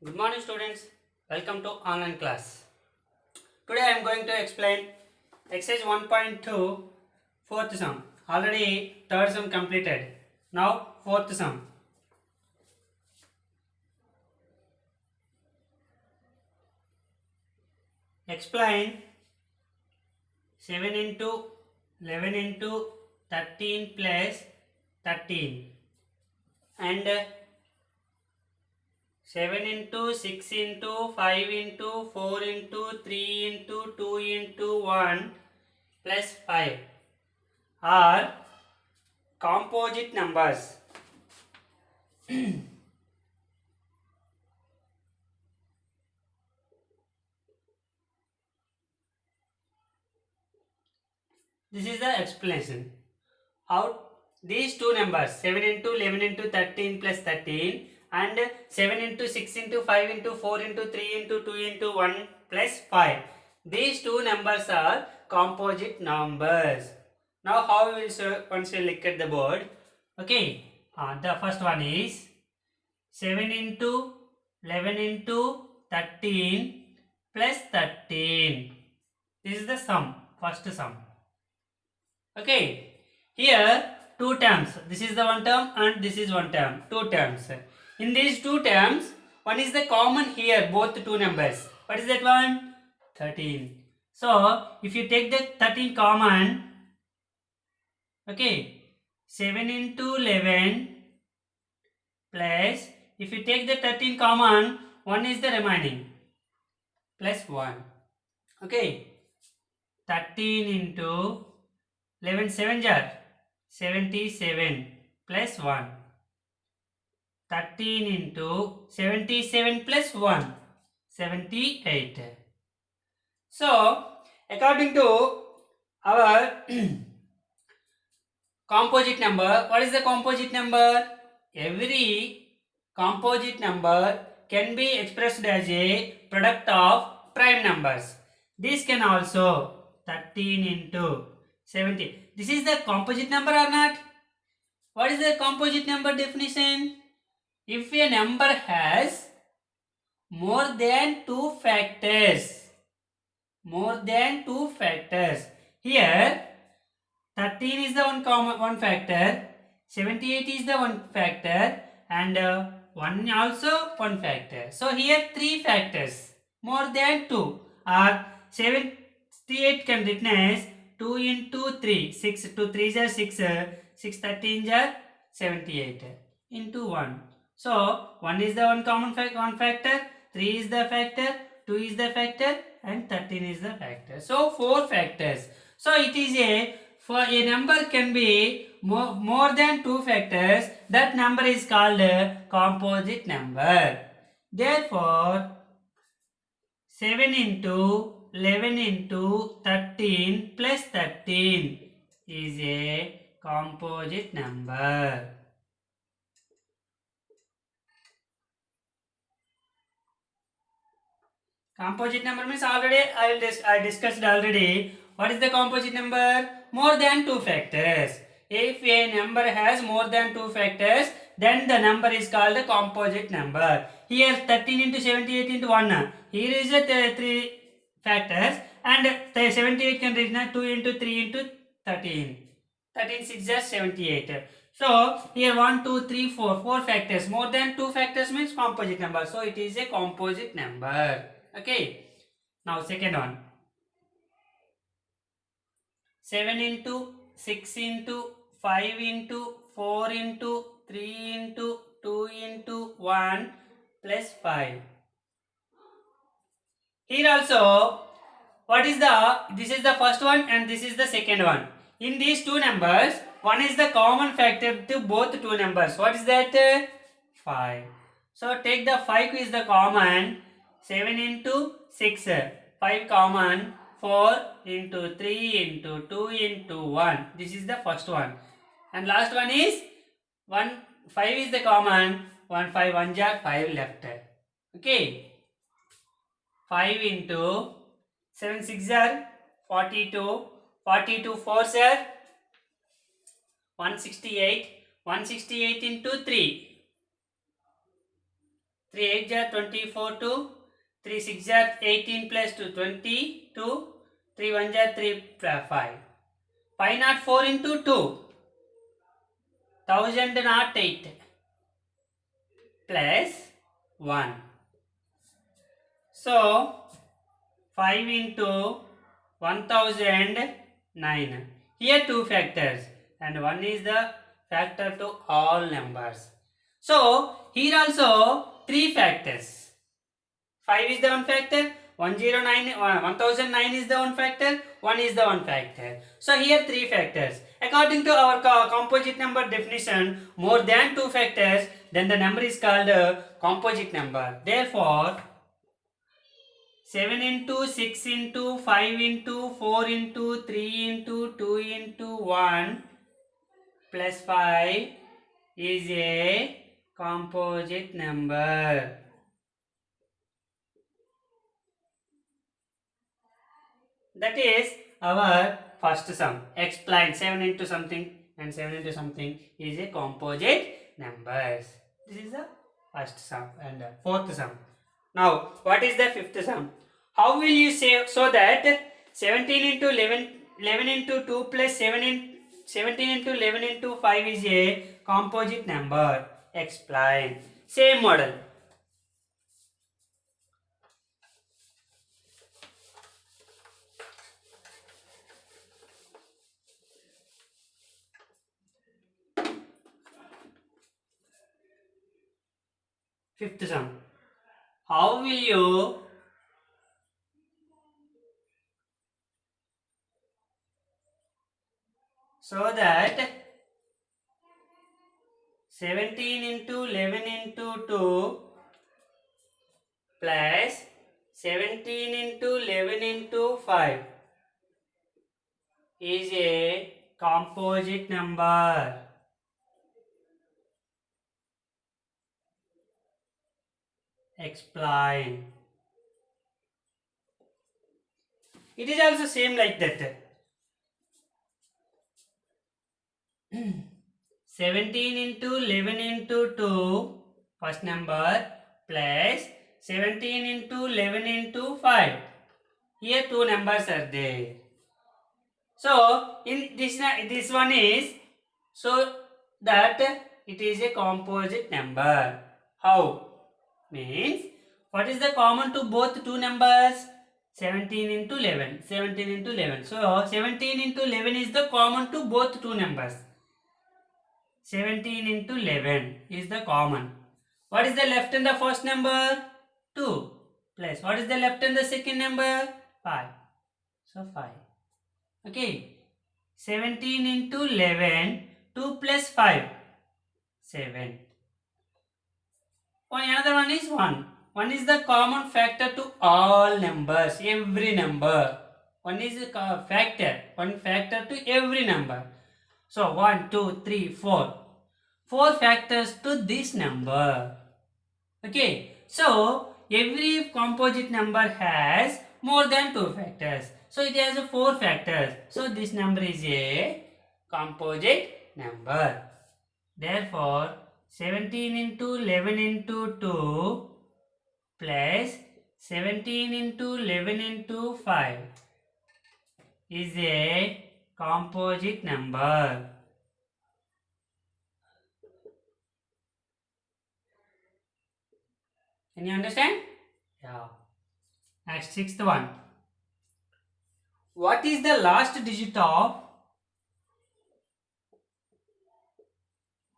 Good morning students, welcome to online class. Today I am going to explain exercise 1.2 fourth sum. Already third sum completed. Now fourth sum. Explain 7 into 11 into 13 plus 13 and 7 into 6 into 5 into 4 into 3 into 2 into 1 plus 5 are composite numbers. This is the explanation. Out these two numbers 7 into 11 into 13 plus 13 and 7 into 6 into 5 into 4 into 3 into 2 into 1 plus 5. These two numbers are composite numbers. Now how we will show once we look at the board. Okay, the first one is 7 into 11 into 13 plus 13. This is the sum, first sum. Okay, here two terms. This is the one term and this is one term. Two terms. In these two terms, one is the common here, both two numbers. What is that one? 13. So, if you take the 13 common, okay, 7 into 11 plus, if you take the 13 common, 1 is the remaining, plus 1. Okay, 13 into 11 7 jar 77 plus 1. 13 into 77 plus 1 78. So according to our composite number, what is the composite number? Every composite number can be expressed as a product of prime numbers. This can also 13 into 70. This is the composite number or not? What is the composite number definition? If a number has more than two factors, here 13 is the one factor, 78 is the one factor, and 1 also one factor. So here three factors, more than 2, or 78 can written as 2 into 3, 6, 2 3s are 6, 6 13s are 78 into 1. So 1 is the one factor, 3 is the factor, 2 is the factor, and 13 is the factor. So 4 factors. So it is for a number can be more than 2 factors, that number is called a composite number. Therefore 7 into 11 into 13 plus 13 is a composite number. Composite number means already I discussed already. What is the composite number? More than 2 factors. If a number has more than 2 factors, then the number is called a composite number. Here 13 into 78 into 1. Here is a 3 factors, and 78 can written 2 into 3 into 13. 13 6 is 78. So here 1 2 3 4 factors. More than 2 factors means composite number. So it is a composite number. Okay, now second one, 7 into 6 into 5 into 4 into 3 into 2 into 1 plus 5. Here also, what is this is the first one and this is the second one. In these two numbers, one is the common factor to both two numbers. What is that? 5. So take the 5 is the common, 7 into 6, 5 common, 4 into 3 into 2 into 1. This is the first one. And last one is 5 is the common, 1 5 1 jar 5 left. Okay. 5 into 7 6 jar 42, 42 4 jar 168, 168 into 3. 3 8 are 24 2, 3 6 are 18 plus 2 22, 3 1 are 3 5. 504 into 2, 1008 plus 1. So 5 into 1009. Here two factors and one is the factor to all numbers. So here also three factors. 5 is the one factor, 1009 is the one factor, 1 is the one factor. So here three factors. According to our composite number definition, more than two factors, then the number is called a composite number. Therefore 7 into 6 into 5 into 4 into 3 into 2 into 1 plus 5 is a composite number. That is our first sum. Explain 7 into something and 7 into something is a composite numbers. This is the first sum and fourth sum. Now, what is the fifth sum? How will you say so that 17 into 11 into 2 plus 17 into 11 into 5 is a composite number? Explain. Same model. Fifth sum. How will you so that 17 into 11 into 2 plus 17 into 11 into 5 is a composite number? Explain. It is also same like that. 17 into 11 into 2 first number plus 17 into 11 into 5. Here two numbers are there. So in this one is so that it is a composite number. How? Means what is the common to both two numbers? 17 into 11. 17 into 11. So 17 into 11 is the common to both two numbers. 17 into 11 is the common. What is the left in the first number? 2 plus what is the left in the second number? 5. So 5. Okay. 17 into 11, 2 plus 5, 7. Another one is 1. 1 is the common factor to all numbers, every number. 1 is a factor, one factor to every number. So 1, 2, 3, 4. 4 factors to this number. Okay. So every composite number has more than 2 factors. So it has 4 factors. So this number is a composite number. Therefore 17 into 11 into 2 plus 17 into 11 into 5 is a composite number. Can you understand? Yeah. Next, sixth one. What is the last digit of?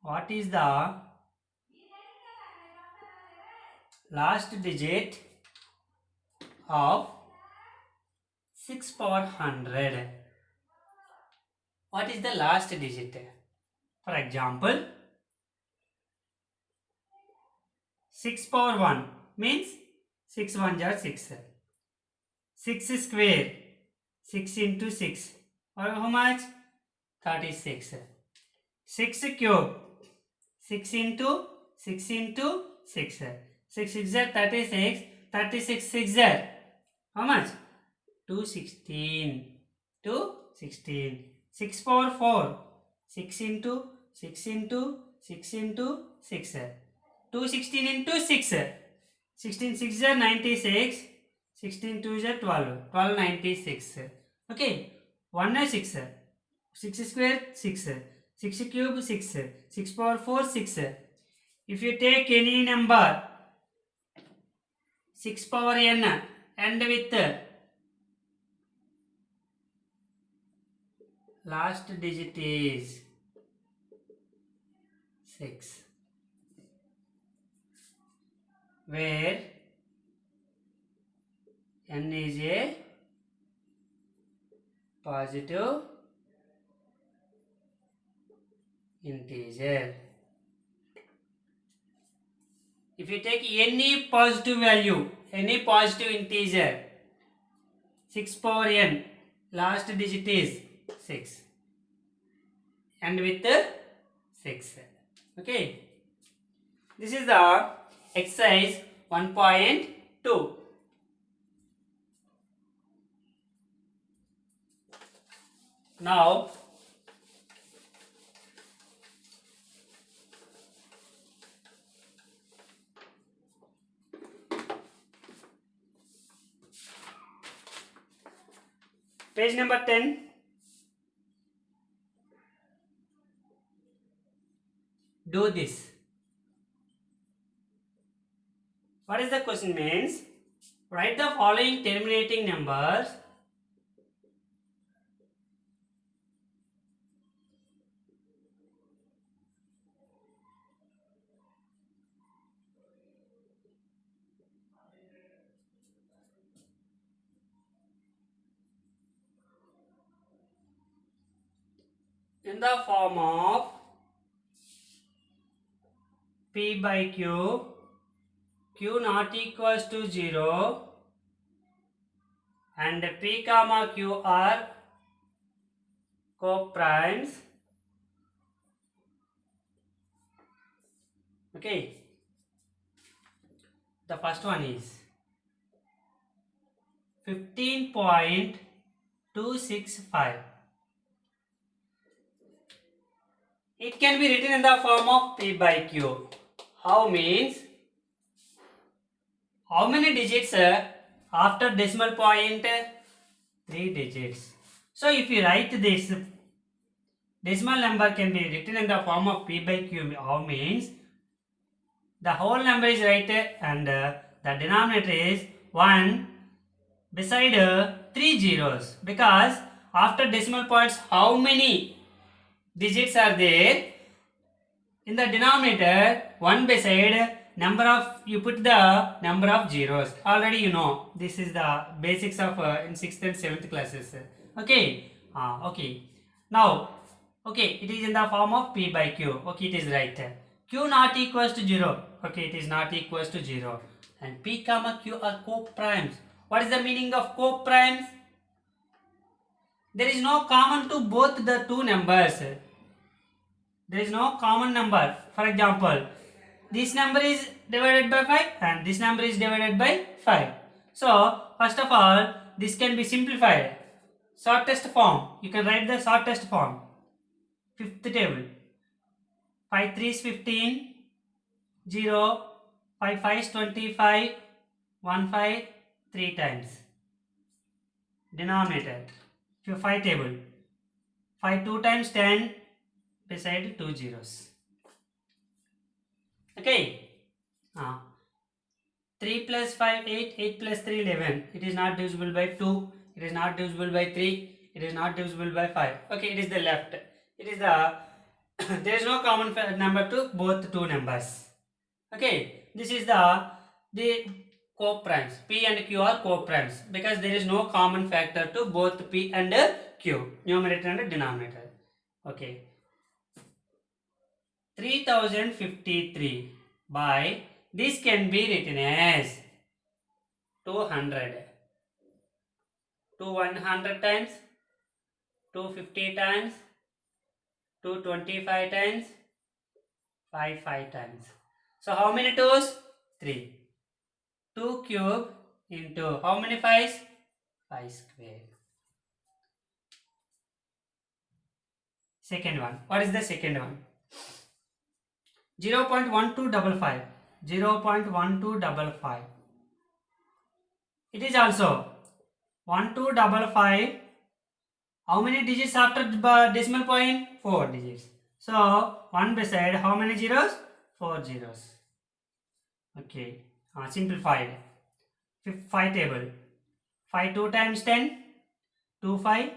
What is the last digit of 6 power 100? What is the last digit? For example, 6 power 1 means 6 1 are 6. 6 square, 6 into 6. Or how much? 36. 6 cube, 6 into 6 into 6. 6 6 are 36. 36 6 are how much? 216. 216. 6 power 4. 6 into 6 into 6 into 6. 216 into 6. 16 6 is 96. 16 2 is 12. 12 96. Okay. 1 is 6. 6 square 6. 6 cube 6. 6 power 4 6. If you take any number 6 power n and with last digit is 6, where n is a positive integer. If you take any positive value, any positive integer, 6 power n, last digit is 6 and with 6. Okay. This is the exercise 1.2. Now, page number 10. Do this. What is the question means? Write the following terminating numbers. In the form of P by Q, Q not equals to 0 and P comma Q are co-primes. Okay. The first one is 15.265. It can be written in the form of P by Q. How means? How many digits after decimal point? 3 digits. So if you write this decimal number can be written in the form of P by Q. How means? The whole number is right and the denominator is 1 beside 3 zeros, because after decimal points how many digits are there? In the denominator 1 beside number of, you put the number of zeros. Already you know, this is the basics of in 6th and 7th classes. Okay. Okay. Now, okay, it is in the form of P by Q. Okay, it is right. Q not equals to 0. Okay, it is not equals to 0. And P comma Q are co-primes. What is the meaning of co-primes? There is no common to both the two numbers. There is no common number. For example, this number is divided by 5 and this number is divided by 5. So, first of all, this can be simplified. Shortest form. You can write the shortest form. Fifth table. 5 3 is 15. 0. 5 5 is 25. 1 5 3 times. Denominator. 5 table. 5 2 times 10 beside 2 zeros. Okay. 3 plus 5 8. 8 plus 3 11. It is not divisible by 2. It is not divisible by 3. It is not divisible by 5. Okay, it is the left. It is the there is no common number to both two numbers. Okay, this is the co-primes. P and Q are co-primes because there is no common factor to both P and Q, numerator and denominator. Okay. 3053 by, this can be written as 200. 100 times, 250 times, 225 times, 5 times. So how many 2's? 3. 2 cube into how many 5's? 5 square. Second one. What is the second one? 0.1255. 0.1255. It is also 1255. How many digits after decimal point? 4 digits. So 1 beside how many zeros? 4 zeros. Okay, simplified. 5 table. 5 2 times 10, 2 5,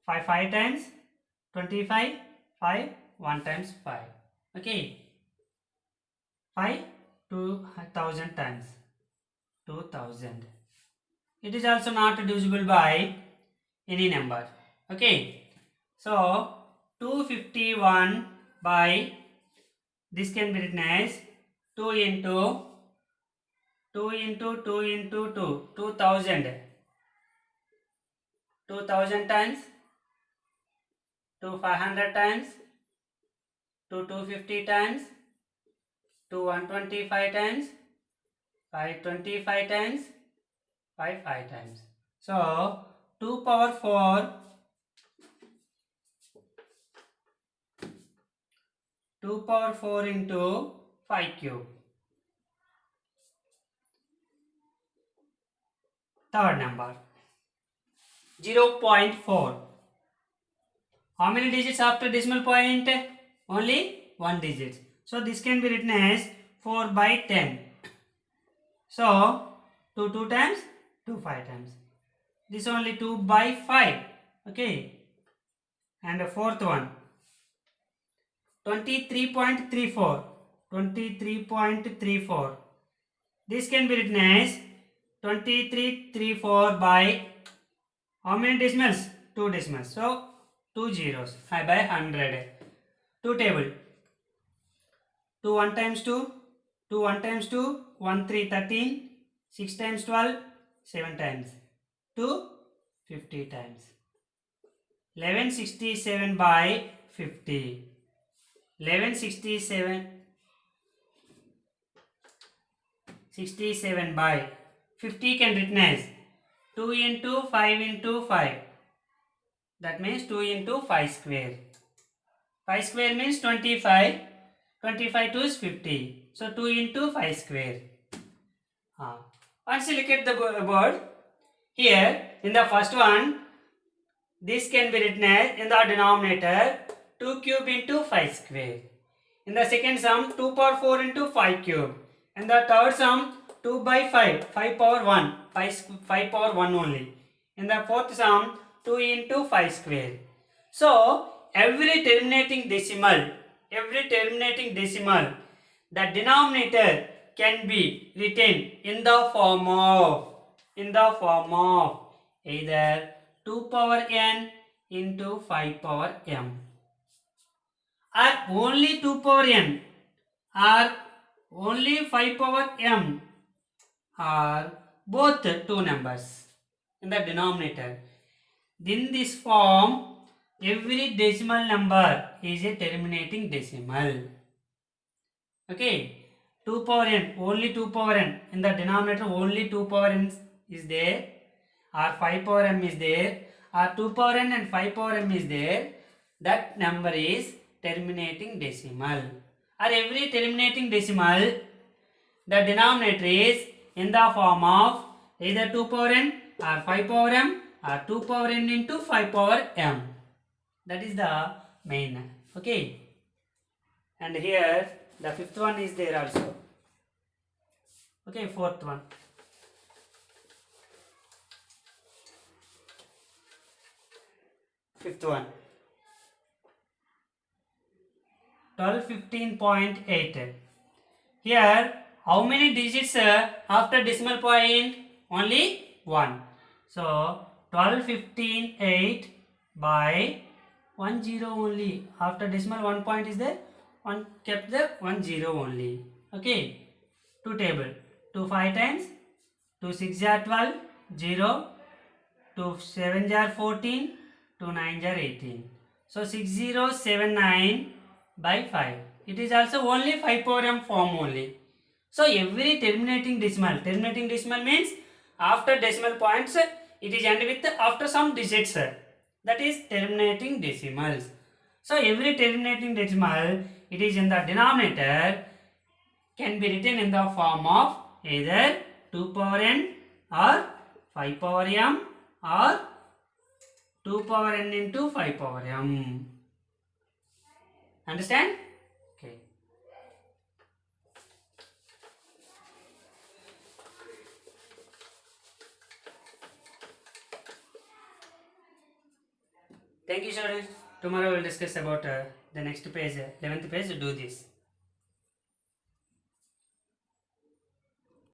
5 5 times 25, 5 1 times 5. Okay, 5 2000 times 2000. It is also not divisible by any number. Okay, so 251 by, this can be written as 2 into 2 into 2 into 2, 2000. 2000 times, to 500 times, to 250 times, to 125 times, 525 times, 5 times. So 2 power 4, 2 power 4 into 5 cube. Third number, 0.4. How many digits after decimal point? Only 1 digit. So this can be written as 4 by 10. So 2 2 times, 2 5 times. This only 2 by 5. Okay. And the fourth one, 23.34. 23.34. This can be written as 2334 by how many decimals? 2 decimals. So 2 zeros by 100. 2 table. 2 1 times 2. 2 1 times 2. 1 3 13. 6 times 12. 7 times. 2 50 times. 1167 by 50. 1167 by 50 can written as 2 into 5 into 5. That means 2 into 5 square. 5 square means 25. 25 to is 50. So 2 into 5 square. Once you look at the board, here in the first one, this can be written as in the denominator 2 cube into 5 square. In the second sum, 2 power 4 into 5 cube. And the third sum, 2 by 5, 5 power 1, 5 power 1 only. In the fourth sum, 2 into 5 square. So, every terminating decimal, the denominator can be written in the form of either 2 power n into 5 power m, or only 2 power n, or only 5 power m, or both two numbers in the denominator. In this form, every decimal number is a terminating decimal. Okay, 2 power n, only 2 power n. In the denominator, only 2 power n is there, or 5 power m is there, or 2 power n and 5 power m is there. That number is terminating decimal. Or every terminating decimal, the denominator is in the form of either 2 power n or 5 power m or 2 power n into 5 power m. That is the main. Okay. And here the fifth one is there also. Okay, fourth one. Fifth one. 1215.8. Here, how many digits after decimal point? Only 1. So, 1215.8 by 1 0 only. After decimal 1 point is there, 1 kept the 1 0 only. Okay. 2 table. 2 5 times, 2 6 are 12, 0, 2 7 are 14, 2 9 are 18. So 6079 by 5. It is also only 5 power m form only. So every terminating decimal means after decimal points it is end with after some digits, that is terminating decimals. So every terminating decimal, it is in the denominator can be written in the form of either 2 power n or 5 power m or 2 power n into 5 power m. Understand? Okay. Thank you, students. Tomorrow we'll discuss about the next page, 11th page. Do this.